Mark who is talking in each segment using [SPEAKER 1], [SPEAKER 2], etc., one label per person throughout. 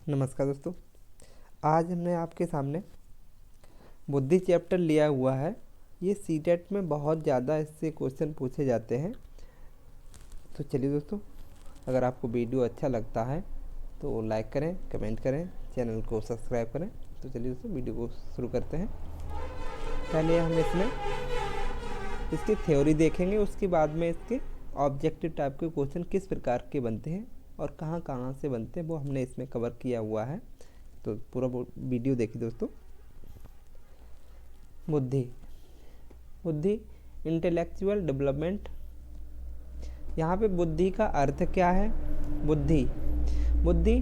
[SPEAKER 1] नमस्कार दोस्तों। आज हमने आपके सामने बुद्धि चैप्टर लिया हुआ है। ये सीटेट में बहुत ज़्यादा इससे क्वेश्चन पूछे जाते हैं। तो चलिए दोस्तों, अगर आपको वीडियो अच्छा लगता है तो लाइक करें, कमेंट करें, चैनल को सब्सक्राइब करें। तो चलिए दोस्तों, वीडियो को शुरू करते हैं। पहले हम इसमें इसकी थ्योरी देखेंगे, उसके बाद में इसके ऑब्जेक्टिव टाइप के क्वेश्चन किस प्रकार के बनते हैं और कहाँ कहाँ से बनते हैं वो हमने इसमें कवर किया हुआ है। तो पूरा वीडियो देखिए दोस्तों। बुद्धि बुद्धि इंटेलेक्चुअल डेवलपमेंट। यहाँ पे बुद्धि का अर्थ क्या है? बुद्धि बुद्धि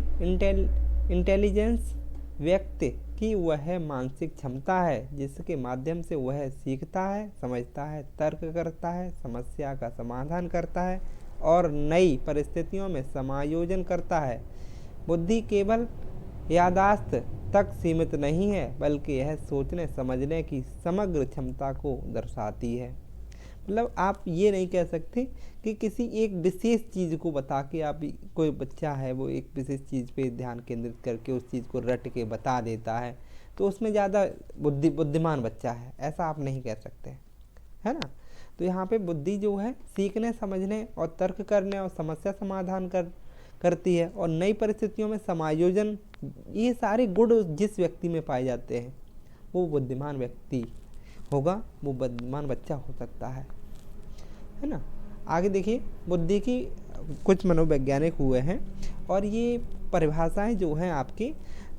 [SPEAKER 1] इंटेलिजेंस व्यक्ति की वह मानसिक क्षमता है जिसके माध्यम से वह सीखता है, समझता है, तर्क करता है, समस्या का समाधान करता है और नई परिस्थितियों में समायोजन करता है। बुद्धि केवल याददाश्त तक सीमित नहीं है, बल्कि यह सोचने समझने की समग्र क्षमता को दर्शाती है। मतलब आप ये नहीं कह सकते कि किसी एक विशेष चीज़ को बता के आप, कोई बच्चा है वो एक विशेष चीज़ पे ध्यान केंद्रित करके उस चीज़ को रट के बता देता है तो उसमें ज़्यादा बुद्धिमान बच्चा है, ऐसा आप नहीं कह सकते, है ना। तो यहाँ पे बुद्धि जो है सीखने, समझने और तर्क करने और समस्या समाधान करती है और नई परिस्थितियों में समायोजन, ये सारे गुण जिस व्यक्ति में पाए जाते हैं वो बुद्धिमान व्यक्ति होगा, वो बुद्धिमान बच्चा हो सकता है ना। आगे देखिए, बुद्धि की कुछ मनोवैज्ञानिक हुए हैं और ये परिभाषाएं जो हैं आपकी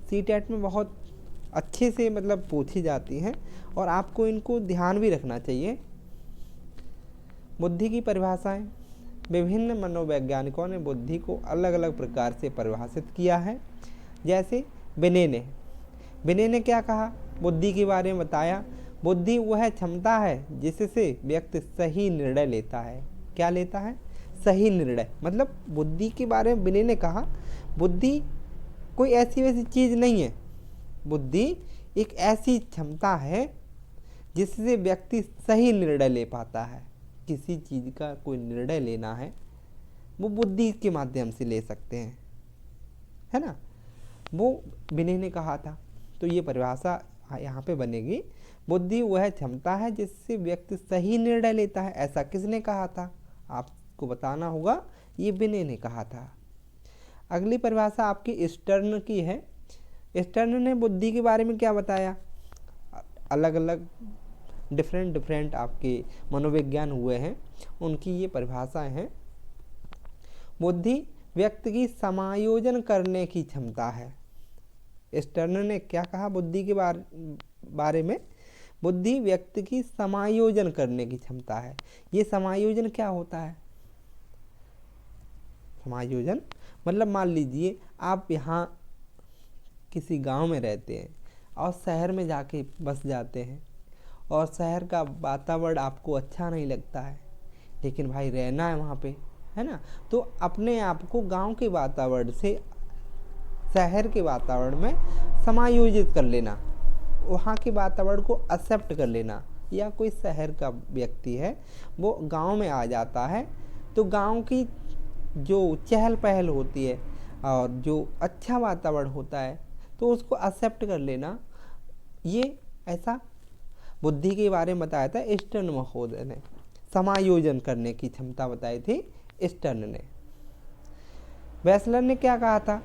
[SPEAKER 1] सीटेट में बहुत अच्छे से मतलब पूछी जाती हैं और आपको इनको ध्यान भी रखना चाहिए। बुद्धि की परिभाषाएं, विभिन्न मनोवैज्ञानिकों ने बुद्धि को अलग अलग प्रकार से परिभाषित किया है। जैसे बिने ने क्या कहा? बुद्धि के बारे में बताया, बुद्धि वह क्षमता है जिससे व्यक्ति सही निर्णय लेता है। क्या लेता है? सही निर्णय। मतलब बुद्धि के बारे में बिने ने कहा, बुद्धि कोई ऐसी वैसी चीज़ नहीं है, बुद्धि एक ऐसी क्षमता है जिससे व्यक्ति सही निर्णय ले पाता है। किसी चीज़ का कोई निर्णय लेना है वो बुद्धि के माध्यम से ले सकते हैं, है ना। वो बिने ने कहा था। तो ये परिभाषा यहाँ पे बनेगी, बुद्धि वह क्षमता है जिससे व्यक्ति सही निर्णय लेता है। ऐसा किसने कहा था? आपको बताना होगा, ये बिने ने कहा था। अगली परिभाषा आपकी स्टर्न की है। स्टर्न ने बुद्धि के बारे में क्या बताया? अलग अलग डिफरेंट आपके मनोविज्ञान हुए हैं, उनकी ये परिभाषाएं हैं। बुद्धि व्यक्ति की समायोजन करने की क्षमता है। स्टर्न ने क्या कहा बुद्धि के बारे में? बुद्धि व्यक्ति की समायोजन करने की क्षमता है। ये समायोजन क्या होता है? समायोजन मतलब मान लीजिए आप यहाँ किसी गांव में रहते हैं और शहर में जाके बस जाते हैं और शहर का वातावरण आपको अच्छा नहीं लगता है, लेकिन भाई रहना है वहाँ पे, है ना। तो अपने आप को गांव के वातावरण से शहर के वातावरण में समायोजित कर लेना, वहाँ के वातावरण को एक्सेप्ट कर लेना। या कोई शहर का व्यक्ति है वो गांव में आ जाता है तो गांव की जो चहल पहल होती है और जो अच्छा वातावरण होता है तो उसको एक्सेप्ट कर लेना। ये ऐसा बुद्धि के बारे में बताया था स्टर्न महोदय ने। समायोजन करने की क्षमता बताई थी स्टर्न ने। वेसलर ने क्या कहा था?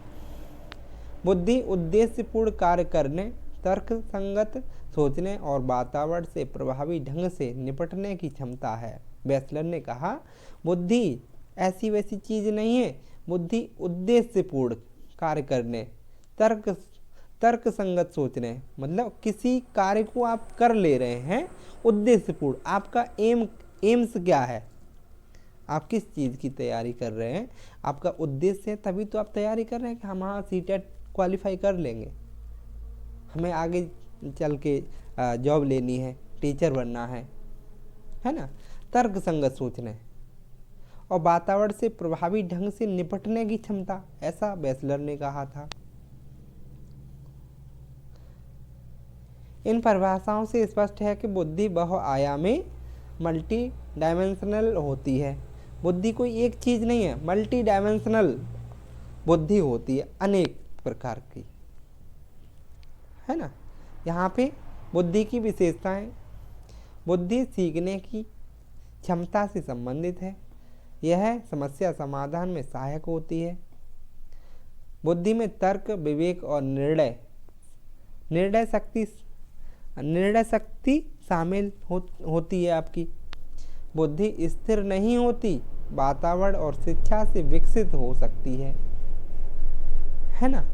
[SPEAKER 1] बुद्धि उद्देश्यपूर्ण कार्य करने, तर्क संगत सोचने और वातावरण से प्रभावी ढंग से निपटने की क्षमता है। वेसलर ने कहा बुद्धि ऐसी वैसी चीज़ नहीं है, बुद्धि उद्देश्यपूर्ण कार्य करने, तर्क संगत सोचने, मतलब किसी कार्य को आप कर ले रहे हैं उद्देश्यपूर्ण। आपका एम्स क्या है? आप किस चीज़ की तैयारी कर रहे हैं? आपका उद्देश्य है, तभी तो आप तैयारी कर रहे हैं कि हम हाँ सीटेट क्वालिफाई कर लेंगे, हमें आगे चल के जॉब लेनी है, टीचर बनना है ना। तर्क संगत सोचने और वातावरण से प्रभावी ढंग से निपटने की क्षमता, ऐसा वेसलर ने कहा था। इन परिभाषाओं से स्पष्ट है कि बुद्धि बहुआयामी मल्टी डायमेंशनल होती है। बुद्धि कोई एक चीज़ नहीं है, मल्टी डायमेंशनल बुद्धि होती है, अनेक प्रकार की, है ना। यहाँ पे बुद्धि की विशेषताएं, बुद्धि सीखने की क्षमता से संबंधित है। यह समस्या समाधान में सहायक होती है। बुद्धि में तर्क, विवेक और निर्णय शक्ति शामिल होती है आपकी। बुद्धि स्थिर नहीं होती, वातावरण और शिक्षा से विकसित हो सकती है ना।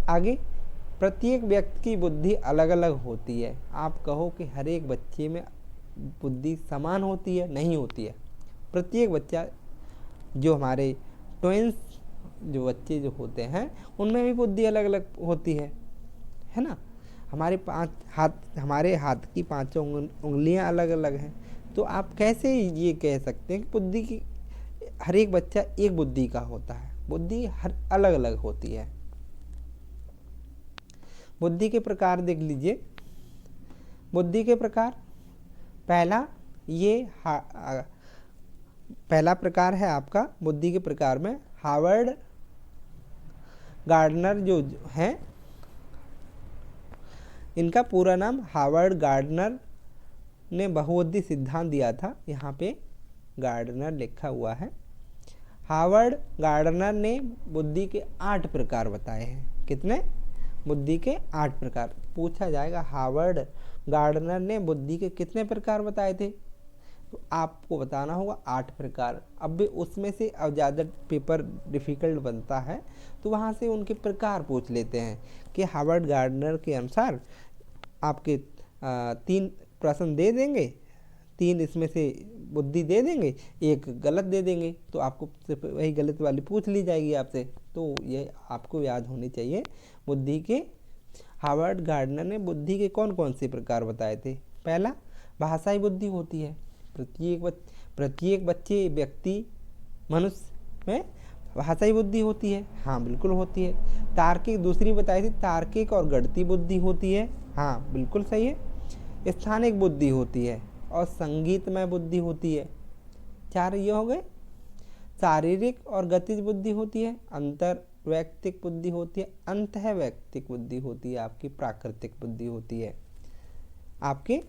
[SPEAKER 1] आगे प्रत्येक व्यक्ति की बुद्धि अलग अलग होती है। आप कहो कि हर एक बच्चे में बुद्धि समान होती है, नहीं होती है। प्रत्येक बच्चा, जो हमारे ट्विंस जो बच्चे जो होते हैं उनमें भी बुद्धि अलग अलग होती है ना। हमारे हाथ की पांचों उंगलियां अलग अलग हैं। तो आप कैसे ये कह सकते हैं कि बुद्धि की हर एक बच्चा एक बुद्धि का होता है? बुद्धि हर अलग अलग होती है। बुद्धि के प्रकार देख लीजिए। बुद्धि के प्रकार, पहला प्रकार है आपका बुद्धि के प्रकार में हावर्ड गार्डनर जो हैं, इनका पूरा नाम हावर्ड गार्डनर ने बहुबुद्धि सिद्धांत दिया था। यहाँ पे गार्डनर लिखा हुआ है। हावर्ड गार्डनर ने बुद्धि के 8 प्रकार बताए हैं। कितने? बुद्धि के 8 प्रकार। पूछा जाएगा हावर्ड गार्डनर ने बुद्धि के कितने प्रकार बताए थे, तो आपको बताना होगा 8 प्रकार। अब भी उसमें से अब ज़्यादा पेपर डिफ़िकल्ट बनता है तो वहाँ से उनके प्रकार पूछ लेते हैं कि हावर्ड गार्डनर के अनुसार आपके 3 प्रश्न दे देंगे, 3 इसमें से बुद्धि दे देंगे, 1 गलत दे देंगे, तो आपको सिर्फ वही गलत वाली पूछ ली जाएगी आपसे। तो ये आपको याद होनी चाहिए। बुद्धि के हावर्ड गार्डनर ने बुद्धि के कौन कौन से प्रकार बताए थे। पहला, भाषाई बुद्धि होती है। प्रत्येक बच्चे व्यक्ति मनुष्य में भाषाई बुद्धि होती है। हाँ, बिल्कुल होती है। तार्किक, दूसरी बताई थी तार्किक और गणितीय बुद्धि होती है। हाँ, बिल्कुल सही है। स्थानिक बुद्धि होती है और संगीतमय बुद्धि होती है। 4 ये हो गए। शारीरिक और गतिज बुद्धि होती है। अंतर वैयक्तिक बुद्धि होती है। अंतः वैयक्तिक बुद्धि होती है। आपकी प्राकृतिक बुद्धि होती है। आपके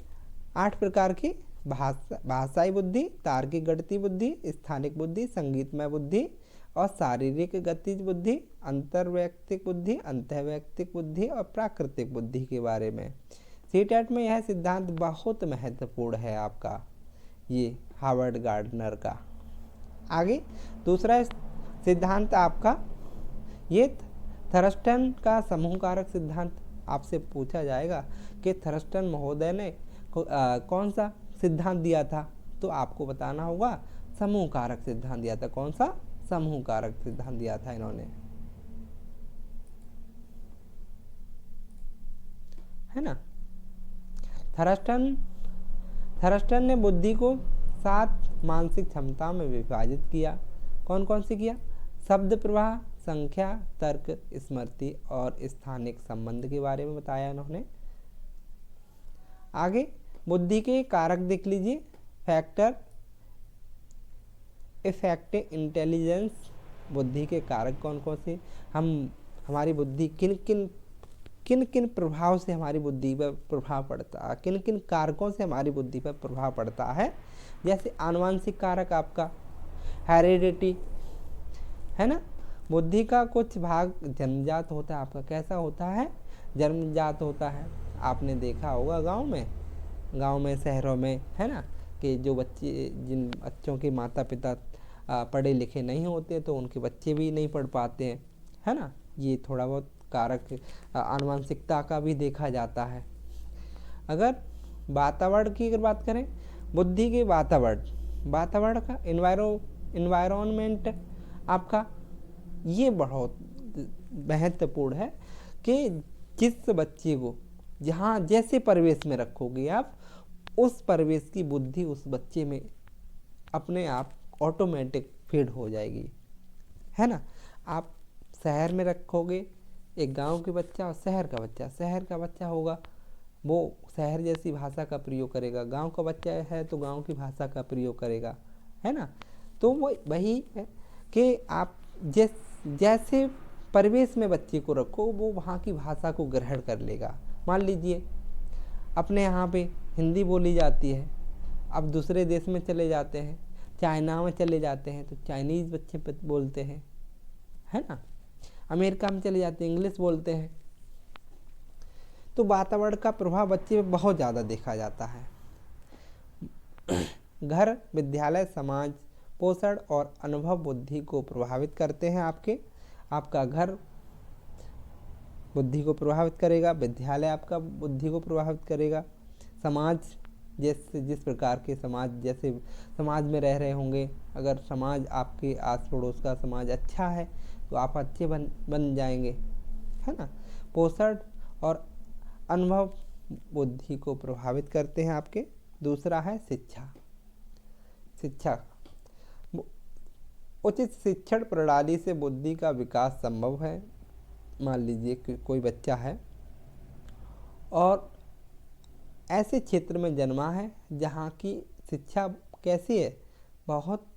[SPEAKER 1] 8 प्रकार की भाषाई बुद्धि, तार्किक गणितीय बुद्धि, स्थानिक बुद्धि, संगीतमय बुद्धि और शारीरिक गतिज बुद्धि, अंतर्वैयक्तिक बुद्धि, अंतःवैयक्तिक बुद्धि और प्राकृतिक बुद्धि के बारे में सीटेट में यह सिद्धांत बहुत महत्वपूर्ण है आपका, ये हावर्ड गार्डनर का। आगे दूसरा सिद्धांत आपका ये थर्स्टन का समूह कारक सिद्धांत। आपसे पूछा जाएगा कि थर्स्टन महोदय ने कौन सा सिद्धांत दिया था, तो आपको बताना होगा समूह कारक सिद्धांत दिया था। कौन सा? समूह कारक सिद्धांत दिया था इन्होंने, है ना। थर्स्टन ने बुद्धि को 7 मानसिक क्षमताओं में विभाजित किया। कौन कौन सी किया? शब्द प्रवाह, संख्या, तर्क, स्मृति और स्थानिक संबंध के बारे में बताया इन्होंने। आगे बुद्धि के कारक देख लीजिए। फैक्टर, इफेक्टिव इंटेलिजेंस, बुद्धि के कारक कौन कौन से, हमारी बुद्धि किन किन प्रभाव से हमारी बुद्धि पर प्रभाव पड़ता है, किन किन कारकों से हमारी बुद्धि पर प्रभाव पड़ता है। जैसे आनुवंशिक कारक आपका हेरिडिटी, है ना। बुद्धि का कुछ भाग जन्मजात होता है आपका। कैसा होता है? जन्मजात होता है। आपने देखा होगा गांव में शहरों में, है ना, कि जिन बच्चों के माता पिता पढ़े लिखे नहीं होते तो उनके बच्चे भी नहीं पढ़ पाते हैं, है ना। ये थोड़ा बहुत कारक आनुवंशिकता का भी देखा जाता है। अगर वातावरण की अगर बात करें, बुद्धि के वातावरण का इन्वायरमेंट आपका ये बहुत महत्वपूर्ण है कि जिस बच्चे को जहाँ जैसे परिवेश में रखोगे आप, उस परिवेश की बुद्धि उस बच्चे में अपने आप ऑटोमेटिक फीड हो जाएगी, है ना। आप शहर में रखोगे एक गांव के बच्चा और शहर का बच्चा होगा, वो शहर जैसी भाषा का प्रयोग करेगा। गांव का बच्चा है तो गांव की भाषा का प्रयोग करेगा, है ना। तो वो वही है कि आप जैसे परिवेश में बच्चे को रखो, वो वहाँ की भाषा को ग्रहण कर लेगा। मान लीजिए अपने यहाँ पे हिंदी बोली जाती है, अब दूसरे देश में चले जाते हैं, चाइना में चले जाते हैं तो चाइनीज़ बच्चे बोलते हैं, है ना। अमेरिका में चले जाते हैं, इंग्लिश बोलते हैं। तो वातावरण का प्रभाव बच्चे पे बहुत ज़्यादा देखा जाता है। घर, विद्यालय, समाज, पोषण और अनुभव बुद्धि को प्रभावित करते हैं। आपका घर बुद्धि को प्रभावित करेगा, विद्यालय आपका बुद्धि को प्रभावित करेगा, समाज जैसे जिस प्रकार के जैसे समाज में रह रहे होंगे, अगर समाज आपके आस पड़ोस का समाज अच्छा है तो आप अच्छे बन जाएंगे, है ना। पोषण और अनुभव बुद्धि को प्रभावित करते हैं आपके। दूसरा है शिक्षा। उचित शिक्षण प्रणाली से बुद्धि का विकास संभव है। मान लीजिए कि कोई बच्चा है और ऐसे क्षेत्र में जन्मा है जहाँ की शिक्षा कैसी है, बहुत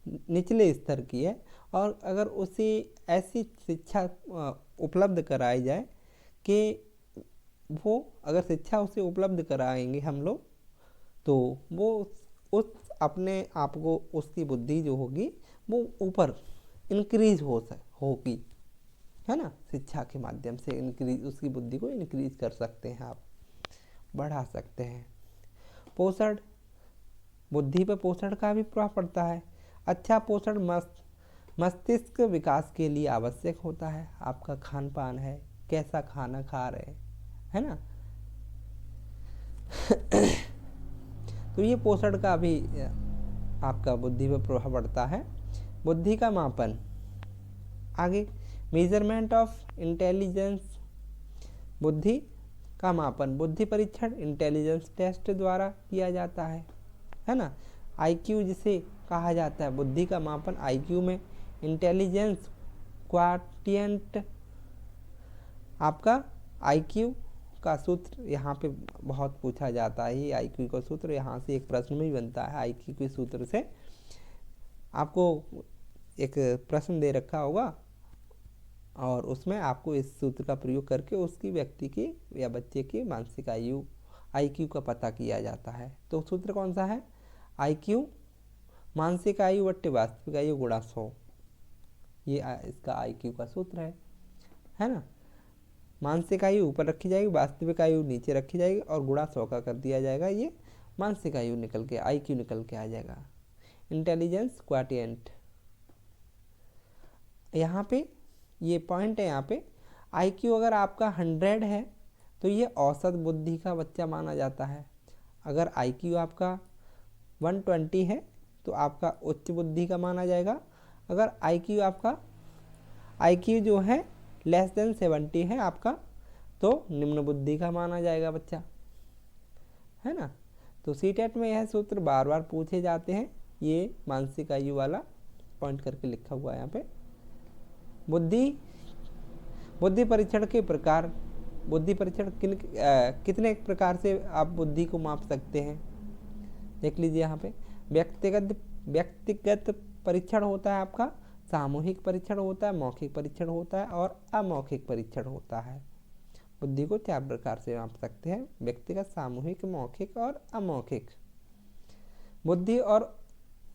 [SPEAKER 1] निचले स्तर की है, और अगर उसे ऐसी शिक्षा उपलब्ध कराई जाए कि वो अगर शिक्षा उसे उपलब्ध कराएंगे हम लोग, तो वो उस अपने आप को, उसकी बुद्धि जो होगी वो ऊपर इंक्रीज होगी, है ना। शिक्षा के माध्यम से उसकी बुद्धि को इंक्रीज कर सकते हैं, आप बढ़ा सकते हैं। पोषण, बुद्धि पर पोषण का भी प्रभाव पड़ता है। अच्छा पोषण मस्तिष्क विकास के लिए आवश्यक होता है। आपका खान पान है, कैसा खाना खा रहे हैं, है ना। तो ये पोषण का भी आपका बुद्धि पर प्रभाव पड़ता है। बुद्धि का मापन, आगे मेजरमेंट ऑफ इंटेलिजेंस, बुद्धि का मापन बुद्धि परीक्षण इंटेलिजेंस टेस्ट द्वारा किया जाता है ना। आईक्यू जिसे कहा जाता है, बुद्धि का मापन आईक्यू में इंटेलिजेंस क्वाटिएंट, आपका आईक्यू का सूत्र यहाँ पे बहुत पूछा जाता है। ये आईक्यू का सूत्र यहाँ से एक प्रश्न में भी बनता है। आईक्यू के सूत्र से आपको एक प्रश्न दे रखा होगा और उसमें आपको इस सूत्र का प्रयोग करके उसकी व्यक्ति की या बच्चे की मानसिक आईक्यू का पता किया जाता है। तो सूत्र कौन सा है? आईक्यू मानसिक आयु बट्टे वास्तविक आयु गुणा 100, ये इसका आईक्यू का सूत्र है ना। मानसिक आयु ऊपर रखी जाएगी, वास्तविक आयु नीचे रखी जाएगी और गुणा 100 का कर दिया जाएगा, ये मानसिक आयु निकल के आईक्यू निकल के आ जाएगा। इंटेलिजेंस क्वाटिएंट, यहाँ पे ये पॉइंट है। यहाँ पे आईक्यू अगर आपका 100 है तो ये औसत बुद्धि का बच्चा माना जाता है। अगर आईक्यू आपका 120 है तो आपका उच्च बुद्धि का माना जाएगा। अगर आईक्यू जो है लेस देन 70 है आपका, तो निम्न बुद्धि का माना जाएगा बच्चा, है ना। तो सीटेट में यह सूत्र बार बार पूछे जाते हैं। ये मानसिक आयु वाला पॉइंट करके लिखा हुआ है यहाँ पे। बुद्धि परीक्षण के प्रकार, बुद्धि परीक्षण कितने प्रकार से आप बुद्धि को माप सकते हैं, देख लीजिए यहाँ पे। व्यक्तिगत परीक्षण होता है आपका, सामूहिक परीक्षण होता है, मौखिक परीक्षण होता है और अमौखिक परीक्षण होता है। बुद्धि को 4 प्रकार से माप सकते हैं, व्यक्तिगत, सामूहिक, मौखिक और अमौखिक। बुद्धि और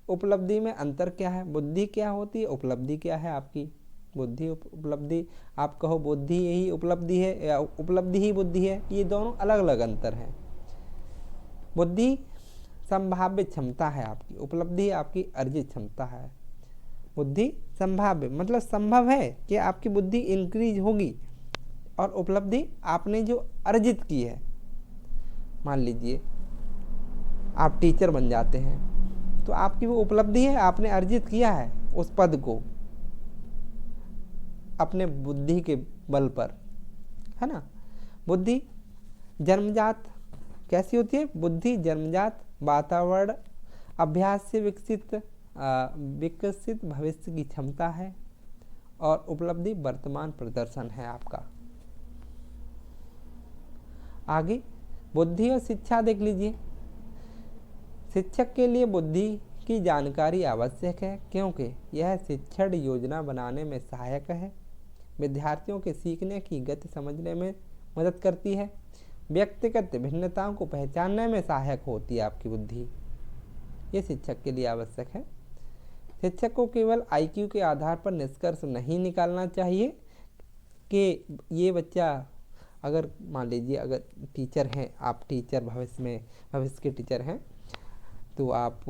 [SPEAKER 1] उपलब्धि में अंतर क्या है? बुद्धि क्या होती है, उपलब्धि क्या है आपकी? बुद्धि उपलब्धि, आप कहो बुद्धि यही उपलब्धि है या उपलब्धि ही बुद्धि है, ये दोनों अलग अलग अंतर हैं। बुद्धि संभाव्य क्षमता है आपकी, उपलब्धि आपकी अर्जित क्षमता है। बुद्धि संभाव्य मतलब संभव है कि आपकी बुद्धि इंक्रीज होगी, और उपलब्धि आपने जो अर्जित की है। मान लीजिए आप टीचर बन जाते हैं तो आपकी वो उपलब्धि है, आपने अर्जित किया है उस पद को अपने बुद्धि के बल पर, है ना। बुद्धि जन्मजात कैसी होती है? बुद्धि जन्मजात, वातावरण, अभ्यास से विकसित भविष्य की क्षमता है, और उपलब्धि वर्तमान प्रदर्शन है आपका। आगे बुद्धि और शिक्षा देख लीजिए। शिक्षक के लिए बुद्धि की जानकारी आवश्यक है क्योंकि यह शिक्षण योजना बनाने में सहायक है। विद्यार्थियों के सीखने की गति समझने में मदद करती है। व्यक्तिगत भिन्नताओं को पहचानने में सहायक होती है आपकी बुद्धि। ये शिक्षक के लिए आवश्यक है। शिक्षक को केवल आईक्यू के आधार पर निष्कर्ष नहीं निकालना चाहिए कि ये बच्चा, अगर मान लीजिए अगर टीचर हैं, आप टीचर भविष्य के टीचर हैं, तो आप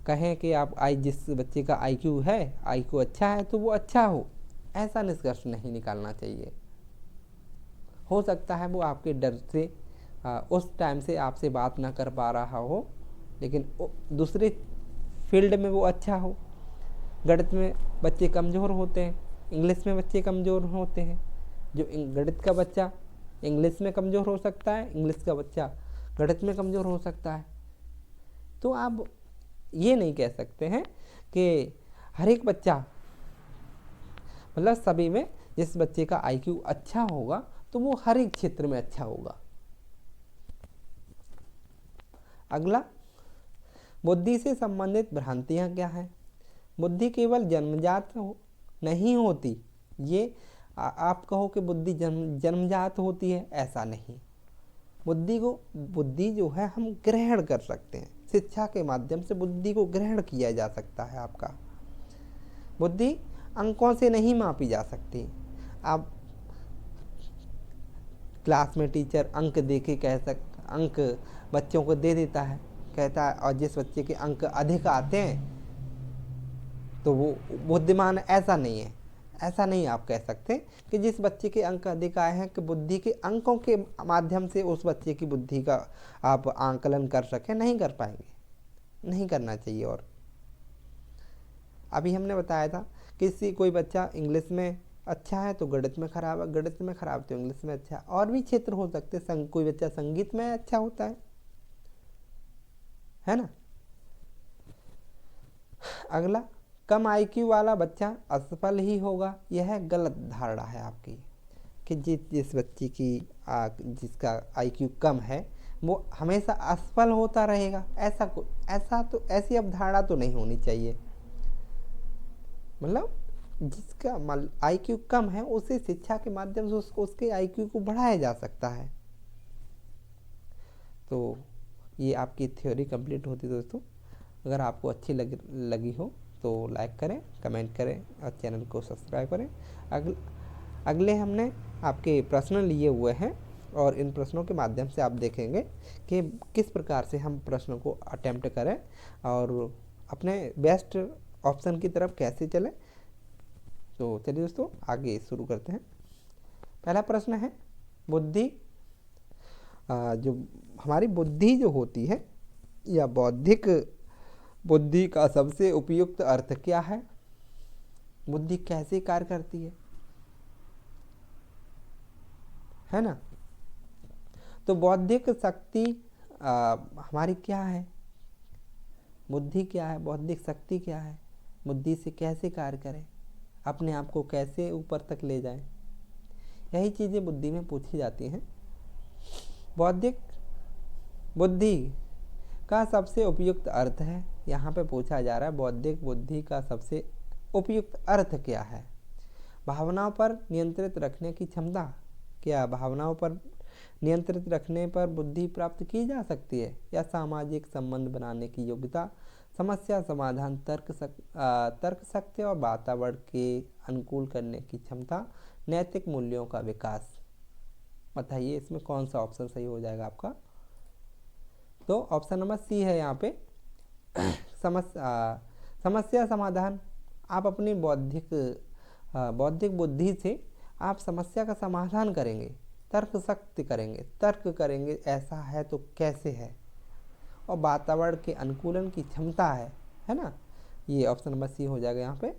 [SPEAKER 1] कहें कि आप जिस बच्चे का आईक्यू अच्छा है तो वो अच्छा हो, ऐसा निष्कर्ष नहीं निकालना चाहिए। हो सकता है वो आपके डर से उस टाइम से आपसे बात ना कर पा रहा हो, लेकिन दूसरे फील्ड में वो अच्छा हो। गणित में बच्चे कमज़ोर होते हैं, इंग्लिश में बच्चे कमज़ोर होते हैं। जो गणित का बच्चा इंग्लिश में कमज़ोर हो सकता है, इंग्लिश का बच्चा गणित में कमज़ोर हो सकता है। तो आप ये नहीं कह सकते हैं कि हर एक बच्चा, मतलब सभी में जिस बच्चे का आईक्यू अच्छा होगा तो वो हर एक क्षेत्र में अच्छा होगा। अगला, बुद्धि से संबंधित भ्रांतियाँ क्या हैं? बुद्धि केवल जन्मजात नहीं होती। ये आप कहो कि बुद्धि जन्मजात होती है, ऐसा नहीं। बुद्धि जो है हम ग्रहण कर सकते हैं। शिक्षा के माध्यम से बुद्धि को ग्रहण किया जा सकता है। आपका बुद्धि अंकों से नहीं मापी जा सकती। आप क्लास में टीचर अंक दे के अंक बच्चों को दे देता है, कहता है, और जिस बच्चे के अंक अधिक आते हैं तो वो बुद्धिमान, ऐसा नहीं है। ऐसा नहीं आप कह सकते कि जिस बच्चे के अंक अधिक आए हैं कि बुद्धि के अंकों के माध्यम से उस बच्चे की बुद्धि का आप आंकलन कर सकें, नहीं कर पाएंगे, नहीं करना चाहिए। और अभी हमने बताया था कि कोई बच्चा इंग्लिश में अच्छा है तो गणित में खराब है, गणित में खराब तो इंग्लिश में अच्छा है। और भी क्षेत्र हो सकते हैं, कोई बच्चा संगीत में अच्छा होता है ना। अगला, कम आईक्यू वाला बच्चा असफल ही होगा। यह गलत धारणा है आपकी कि जिस बच्चे की जिसका आईक्यू कम है वो हमेशा असफल होता रहेगा, ऐसी अवधारणा तो नहीं होनी चाहिए। मतलब जिसका आईक्यू कम है उसे शिक्षा के माध्यम से उसके आईक्यू को बढ़ाया जा सकता है। तो ये आपकी थ्योरी कंप्लीट होती है दोस्तों। अगर आपको अच्छी लगी हो तो लाइक करें, कमेंट करें और चैनल को सब्सक्राइब करें। अगले हमने आपके प्रश्न लिए हुए हैं और इन प्रश्नों के माध्यम से आप देखेंगे कि किस प्रकार से हम प्रश्नों को अटेम्प्ट करें और अपने बेस्ट ऑप्शन की तरफ कैसे चलें। तो चलिए दोस्तों आगे शुरू करते हैं। पहला प्रश्न है, बुद्धि जो हमारी बुद्धि जो होती है या बौद्धिक बुद्धि का सबसे उपयुक्त अर्थ क्या है? बुद्धि कैसे कार्य करती है ना। तो बौद्धिक शक्ति हमारी क्या है, बुद्धि क्या है, बौद्धिक शक्ति क्या है, बुद्धि से कैसे कार्य करें, अपने आप को कैसे ऊपर तक ले जाएं, यही चीज़ें बुद्धि में पूछी जाती हैं। बौद्धिक बुद्धि का सबसे उपयुक्त अर्थ है, यहाँ पे पूछा जा रहा है बौद्धिक बुद्धि का सबसे उपयुक्त अर्थ क्या है। भावनाओं पर नियंत्रित रखने की क्षमता, क्या भावनाओं पर नियंत्रित रखने पर बुद्धि प्राप्त की जा सकती है? या सामाजिक संबंध बनाने की योग्यता, समस्या समाधान, तर्क शक्ति और वातावरण के अनुकूल करने की क्षमता, नैतिक मूल्यों का विकास। बताइए इसमें कौन सा ऑप्शन सही हो जाएगा आपका? तो ऑप्शन नंबर सी है यहाँ पे समस्या समाधान। आप अपनी बौद्धिक बुद्धि से आप समस्या का समाधान करेंगे, तर्क शक्ति करेंगे, तर्क करेंगे ऐसा है तो कैसे है, और वातावरण के अनुकूलन की क्षमता है ना। ये ऑप्शन नंबर सी हो जाएगा यहाँ पे।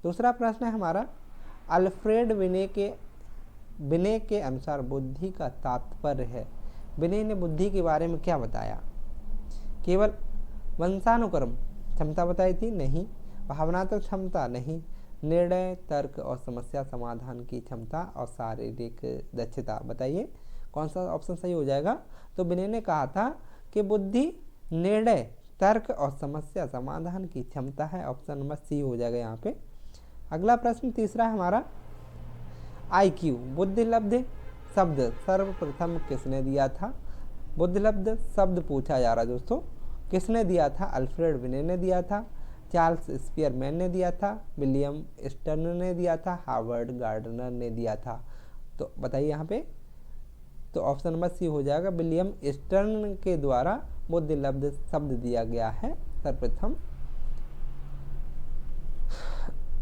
[SPEAKER 1] दूसरा प्रश्न है हमारा, अल्फ्रेड बिने के अनुसार बुद्धि का तात्पर्य है। बिने ने बुद्धि के बारे में क्या बताया? केवल वंशानुक्रम क्षमता बताई थी? नहीं। भावनात्मक क्षमता? नहीं। निर्णय, तर्क और समस्या समाधान की क्षमता और शारीरिक दक्षता। बताइए कौन सा ऑप्शन सही हो जाएगा? तो बिने ने कहा था कि बुद्धि निर्णय, तर्क और समस्या समाधान की क्षमता है। ऑप्शन नंबर सी हो जाएगा यहाँ पे। अगला प्रश्न तीसरा हमारा, IQ बुद्धिलब्ध शब्द सर्वप्रथम किसने दिया था? बुद्धिलब्ध शब्द पूछा जा रहा है दोस्तों, किसने दिया था? अल्फ्रेड विने ने दिया था, चार्ल्स स्पीयरमैन ने दिया था, विलियम स्टर्न ने दिया था, हार्वर्ड गार्डनर ने दिया था। तो बताइए यहाँ पे, तो ऑप्शन नंबर सी हो जाएगा, विलियम स्टर्न के द्वारा बुद्धिलब्ध शब्द दिया गया है सर्वप्रथम।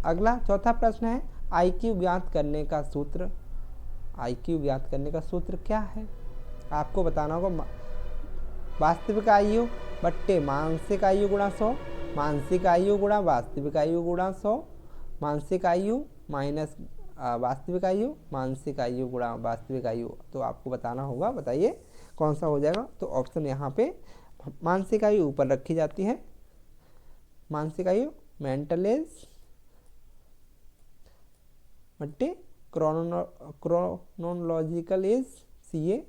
[SPEAKER 1] अगला चौथा प्रश्न है, IQ ज्ञात करने का सूत्र। IQ ज्ञात करने का सूत्र क्या है? आपको बताना होगा, वास्तविक आयु बट्टे मानसिक आयु गुणा 100, मानसिक आयु गुणा वास्तविक आयु गुणा 100, मानसिक आयु माइनस वास्तविक आयु, मानसिक आयु गुणा वास्तविक आयु। तो आपको बताना होगा, बताइए कौन सा हो जाएगा। तो ऑप्शन यहाँ पे मानसिक आयु ऊपर रखी जाती है, मानसिक आयु मेंटल एज बट्टे क्रोनोलॉजिकल एज CA,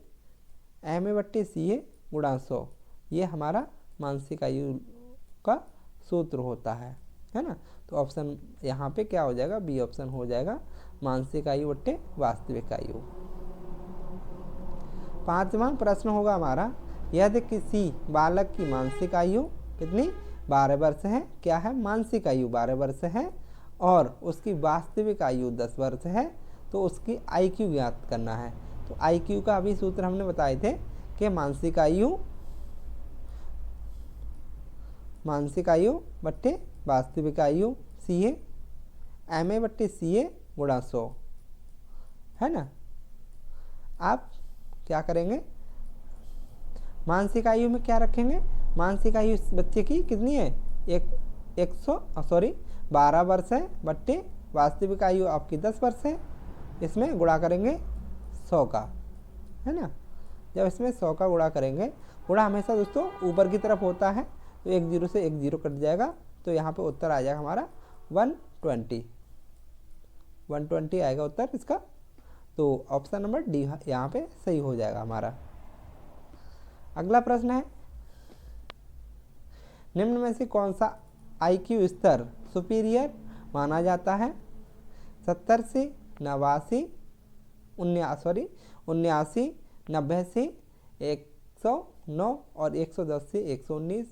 [SPEAKER 1] MA बट्टे CA गुणा 100, ये हमारा मानसिक आयु का सूत्र होता है ना। तो ऑप्शन यहाँ पे क्या हो जाएगा? बी ऑप्शन हो जाएगा, मानसिक आयु बट्टे वास्तविक आयु। पांचवा प्रश्न होगा हमारा, यदि किसी बालक की मानसिक आयु कितनी 12 वर्ष है, क्या है? मानसिक आयु 12 वर्ष है और उसकी वास्तविक आयु 10 वर्ष है, तो उसकी IQ ज्ञात करना है। तो IQ का अभी सूत्र हमने बताए थे कि मानसिक आयु बट्टे वास्तविक आयु CA, MA बट्टे CA गुणा 100, है ना। आप क्या करेंगे? मानसिक आयु में क्या रखेंगे? मानसिक आयु बच्चे की कितनी है? 12 वर्ष है बट्टे वास्तविक आयु आपकी 10 वर्ष है, इसमें गुणा करेंगे 100 का, है ना। जब इसमें 100 का गुणा करेंगे, गुणा हमेशा दोस्तों ऊपर की तरफ होता है, तो एक जीरो से एक जीरो कट जाएगा, तो यहाँ पे उत्तर आ जाएगा हमारा 120 आएगा उत्तर इसका। तो ऑप्शन नंबर डी यहाँ पे सही हो जाएगा हमारा। अगला प्रश्न है, निम्न में से कौन सा IQ स्तर सुपीरियर माना जाता है? 70 से 89, 89, 90 से 109 और 110 से 119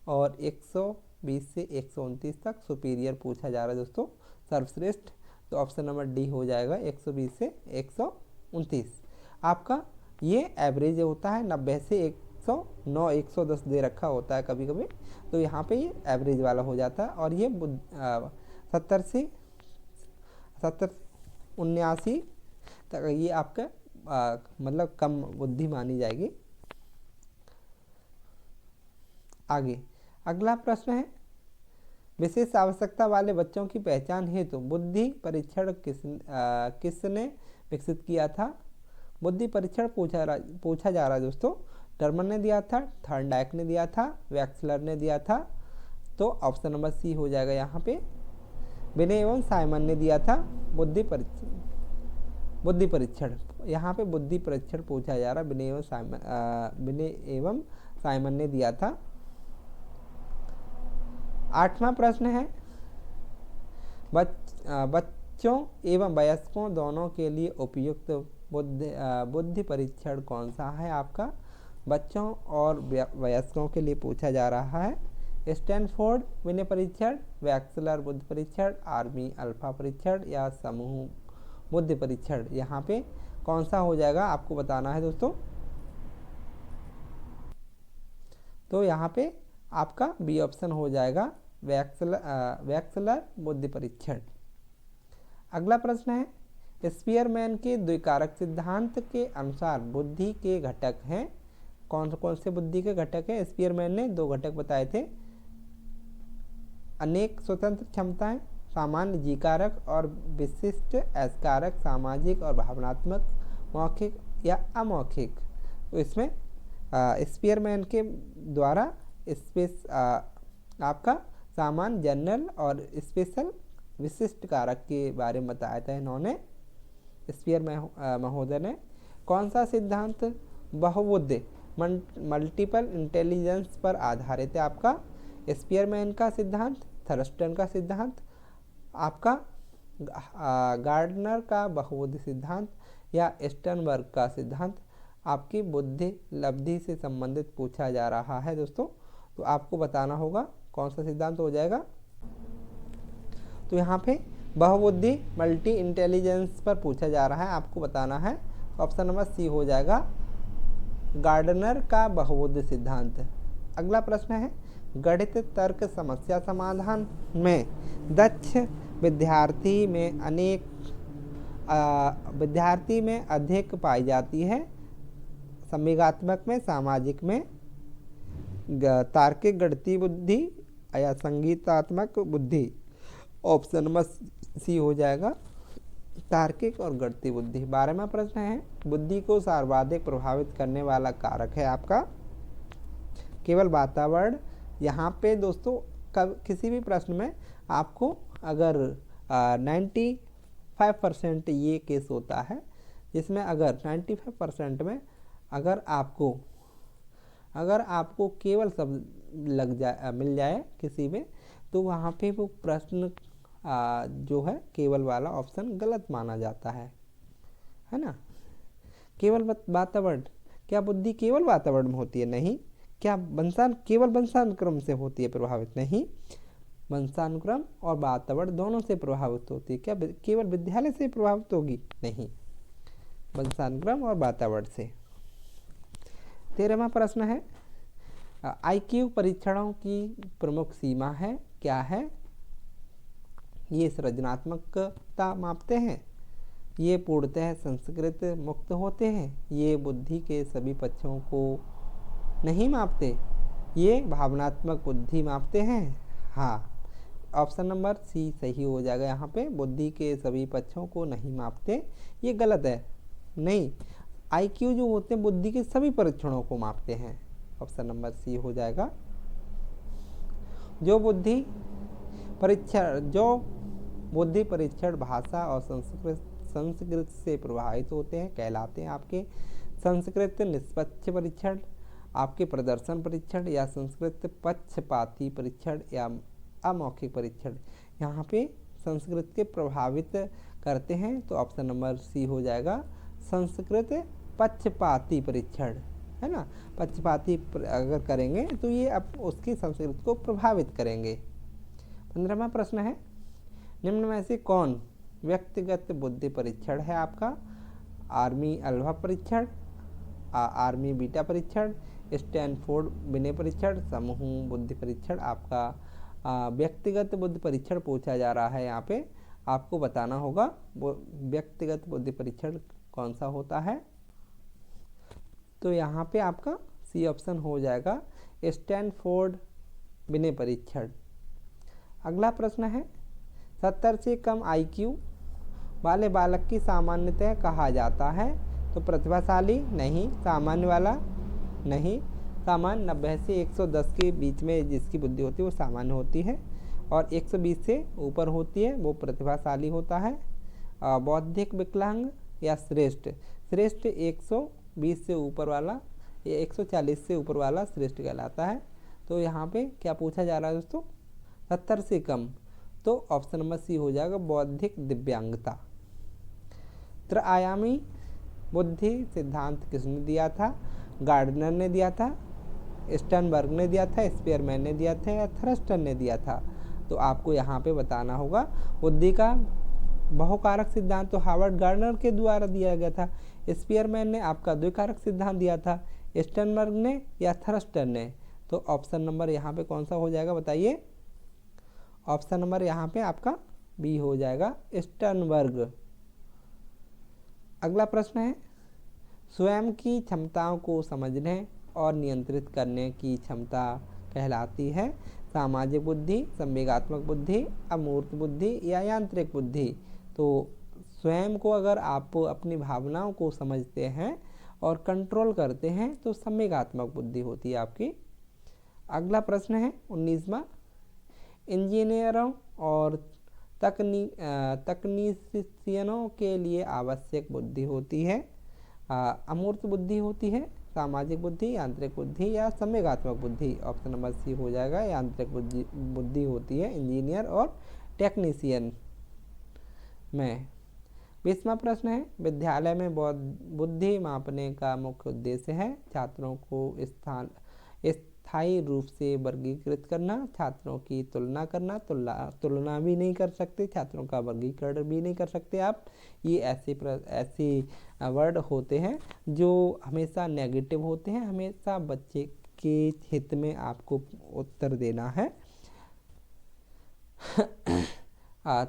[SPEAKER 1] और 120 से 129 तक सुपीरियर पूछा जा रहा है दोस्तों, सर्वश्रेष्ठ। तो ऑप्शन नंबर डी हो जाएगा 120 से 129। आपका ये एवरेज होता है, 90 से 109, 110 दे रखा होता है कभी कभी, तो यहाँ पे ये एवरेज वाला हो जाता है। और ये 70 से 79 तक ये आपका मतलब कम बुद्धि मानी जाएगी। आगे अगला प्रश्न है, विशेष आवश्यकता वाले बच्चों की पहचान हेतु बुद्धि परीक्षण किसने विकसित किया था? बुद्धि परीक्षण पूछा जा रहा है दोस्तों, टर्मन ने दिया था, थॉर्नडाइक ने दिया था, वैक्सलर ने दिया था। तो ऑप्शन नंबर सी हो जाएगा यहाँ पे, विने एवं साइमन ने दिया था बुद्धि परीक्षण। यहाँ पे बुद्धि परीक्षण पूछा जा रहा है, विने एवं साइमन ने दिया था। आठवां प्रश्न है, बच्चों एवं वयस्कों दोनों के लिए उपयुक्त बुद्धि परीक्षण कौन सा है? आपका बच्चों और वयस्कों के लिए पूछा जा रहा है। स्टैनफोर्ड विनय परीक्षण, वैक्सलर बुद्धि परीक्षण, आर्मी अल्फा परीक्षण या समूह बुद्धि परीक्षण। यहाँ पे कौन सा हो जाएगा आपको बताना है दोस्तों। तो यहाँ पे आपका बी ऑप्शन हो जाएगा, वैक्सलर बुद्धि परीक्षण। अगला प्रश्न है, स्पीयरमैन के द्विकारक सिद्धांत के अनुसार बुद्धि के घटक हैं। कौन कौन से बुद्धि के घटक हैं? स्पीयरमैन ने 2 घटक बताए थे, अनेक स्वतंत्र क्षमताएं, सामान्य जीकारक और विशिष्ट एसकारक, सामाजिक और भावनात्मक, मौखिक या अमौखिक। तो इसमें स्पीयरमैन के द्वारा आपका सामान्य, जनरल और स्पेशल विशिष्ट कारक के बारे में बताया था इन्होंने, स्पीयरमैन महोदय ने। कौन सा सिद्धांत बहुबुद्धि मल्टीपल इंटेलिजेंस पर आधारित है? आपका स्पीयरमैन का सिद्धांत, थर्स्टन का सिद्धांत, आपका गार्डनर का बहुबुद्धि सिद्धांत या स्टर्नबर्ग का सिद्धांत आपकी बुद्धि लब्धि से संबंधित पूछा जा रहा है दोस्तों, तो आपको बताना होगा कौन सा सिद्धांत हो जाएगा। तो यहाँ पे बहुबुद्धि मल्टी इंटेलिजेंस पर पूछा जा रहा है, आपको बताना है। ऑप्शन नंबर सी हो जाएगा गार्डनर का बहुबुद्धि सिद्धांत। अगला प्रश्न है गणित तर्क समस्या समाधान में दक्ष विद्यार्थी में अधिक पाई जाती है, संवेगात्मक में, सामाजिक में, तार्किक गणितीय बुद्धि या संगीतात्मक बुद्धि। ऑप्शन नंबर सी हो जाएगा तार्किक और गणितीय बुद्धि। 12वां प्रश्न है बुद्धि को सर्वाधिक प्रभावित करने वाला कारक है आपका केवल वातावरण। यहाँ पे दोस्तों किसी भी प्रश्न में आपको अगर 95% ये केस होता है जिसमें अगर 95% में अगर आपको केवल शब्द मिल जाए किसी में, तो वहाँ पे वो प्रश्न जो है केवल वाला ऑप्शन गलत माना जाता है ना। केवल वातावरण, क्या बुद्धि केवल वातावरण में होती है? नहीं। क्या केवल वंशानुक्रम से होती है प्रभावित? नहीं, वंशानुक्रम और वातावरण दोनों से प्रभावित होती है। क्या केवल विद्यालय से प्रभावित होगी? नहीं, वंशानुक्रम और वातावरण से। 13वां प्रश्न है IQ परीक्षणों की प्रमुख सीमा है, क्या है? ये सृजनात्मकता मापते हैं, ये पूर्णतः संस्कृत मुक्त होते हैं, ये बुद्धि के सभी पक्षों को नहीं मापते, ये भावनात्मक बुद्धि मापते हैं। हाँ, ऑप्शन नंबर सी सही हो जाएगा। यहाँ पे बुद्धि के सभी पक्षों को नहीं मापते, ये गलत है। नहीं, IQ जो होते हैं बुद्धि के सभी परीक्षणों को मापते हैं। ऑप्शन नंबर सी हो जाएगा। जो बुद्धि परीक्षण भाषा और संस्कृत से प्रभावित होते हैं कहलाते हैं आपके संस्कृत निष्पक्ष परीक्षण, आपके प्रदर्शन परीक्षण या संस्कृत पक्षपाती परीक्षण या अमौखिक परीक्षण। यहाँ पे संस्कृत के प्रभावित करते हैं, तो ऑप्शन नंबर सी हो जाएगा संस्कृत पक्षपाती परीक्षण, है ना। पक्षपाती अगर करेंगे तो ये अब उसकी संस्कृत को प्रभावित करेंगे। 15वां प्रश्न है निम्न में से कौन व्यक्तिगत बुद्धि परीक्षण है आपका? आर्मी अल्फा परीक्षण, आर्मी बीटा परीक्षण, स्टैनफोर्ड बिने परीक्षण, समूह बुद्धि परीक्षण। आपका व्यक्तिगत बुद्धि परीक्षण पूछा जा रहा है। यहाँ पे आपको बताना होगा वो व्यक्तिगत बुद्धि परीक्षण कौन सा होता है। तो यहाँ पे आपका सी ऑप्शन हो जाएगा स्टैनफोर्ड बिने परीक्षण। अगला प्रश्न है 70 से कम IQ वाले बालक की सामान्यतः कहा जाता है, तो प्रतिभाशाली नहीं, सामान्य वाला नहीं। सामान्य 90 से 110 के बीच में जिसकी बुद्धि होती है वो सामान्य होती है, और 120 से ऊपर होती है वो प्रतिभाशाली होता है। बौद्धिक विकलांग या श्रेष्ठ 120 से ऊपर वाला या 140 से ऊपर वाला श्रेष्ठ कहलाता है। तो यहाँ पे क्या पूछा जा रहा है दोस्तों? 70 से कम, तो ऑप्शन नंबर सी हो जाएगा बौद्धिक दिव्यांगता। त्रिआयामी बुद्धि सिद्धांत किसने दिया था? गार्डनर ने दिया था, स्टर्नबर्ग ने दिया था, स्पीयरमैन ने दिया था या थ्रस्टर ने दिया था? तो आपको यहाँ पे बताना होगा। बुद्धि का बहुकारक सिद्धांत तो हार्वर्ड गार्डनर के द्वारा दिया गया था, स्पीयरमैन ने आपका द्विकारक सिद्धांत दिया था, स्टर्नबर्ग ने या थ्रस्टर ने? तो ऑप्शन नंबर यहाँ पे कौन सा हो जाएगा बताइए? ऑप्शन नंबर यहाँ पे आपका बी हो जाएगा स्टर्नबर्ग। अगला प्रश्न है स्वयं की क्षमताओं को समझने और नियंत्रित करने की क्षमता कहलाती है सामाजिक बुद्धि, संवेगात्मक बुद्धि, अमूर्त बुद्धि या यांत्रिक बुद्धि? तो स्वयं को अगर आप अपनी भावनाओं को समझते हैं और कंट्रोल करते हैं तो संवेगात्मक बुद्धि होती है आपकी। अगला प्रश्न है 19वां इंजीनियरों और तकनीशियनों के लिए आवश्यक बुद्धि होती है अमूर्त बुद्धि होती है, सामाजिक बुद्धि, यांत्रिक बुद्धि या संवेगात्मक बुद्धि? ऑप्शन नंबर सी हो जाएगा यांत्रिक बुद्धि होती है इंजीनियर और टेक्नीशियन। में। 20वां प्रश्न है, विद्यालय में बुद्धि मापने का मुख्य उद्देश्य है छात्रों को स्थायी रूप से वर्गीकृत करना, छात्रों की तुलना करना। तुलना भी नहीं कर सकते, छात्रों का वर्गीकरण भी नहीं कर सकते आप। ये ऐसे वर्ड होते हैं जो हमेशा नेगेटिव होते हैं। हमेशा बच्चे के हित में आपको उत्तर देना है।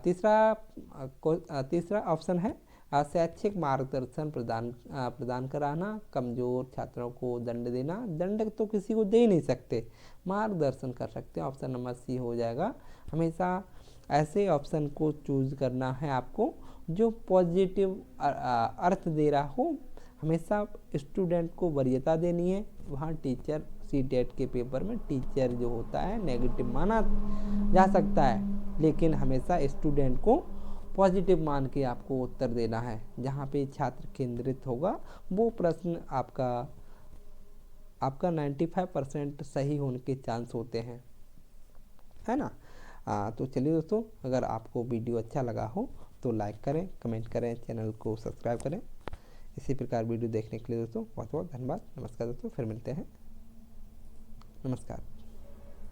[SPEAKER 1] तीसरा ऑप्शन है, शैक्षिक मार्गदर्शन प्रदान कराना, कमजोर छात्रों को दंड देना। दंड तो किसी को दे ही नहीं सकते, मार्गदर्शन कर सकते हैं। ऑप्शन नंबर सी हो जाएगा। हमेशा ऐसे ऑप्शन को चूज करना है आपको जो पॉजिटिव अर्थ दे रहा हो। हमेशा स्टूडेंट को वरीयता देनी है। वहाँ टीचर सीटेट के पेपर में टीचर जो होता है नेगेटिव माना जा सकता है, लेकिन हमेशा स्टूडेंट को पॉजिटिव मान के आपको उत्तर देना है। जहाँ पे छात्र केंद्रित होगा वो प्रश्न आपका 95% सही होने के चांस होते हैं, है ना। तो चलिए दोस्तों, अगर आपको वीडियो अच्छा लगा हो तो लाइक करें, कमेंट करें, चैनल को सब्सक्राइब करें। इसी प्रकार वीडियो देखने के लिए दोस्तों बहुत बहुत धन्यवाद। नमस्कार दोस्तों, फिर मिलते हैं। नमस्कार।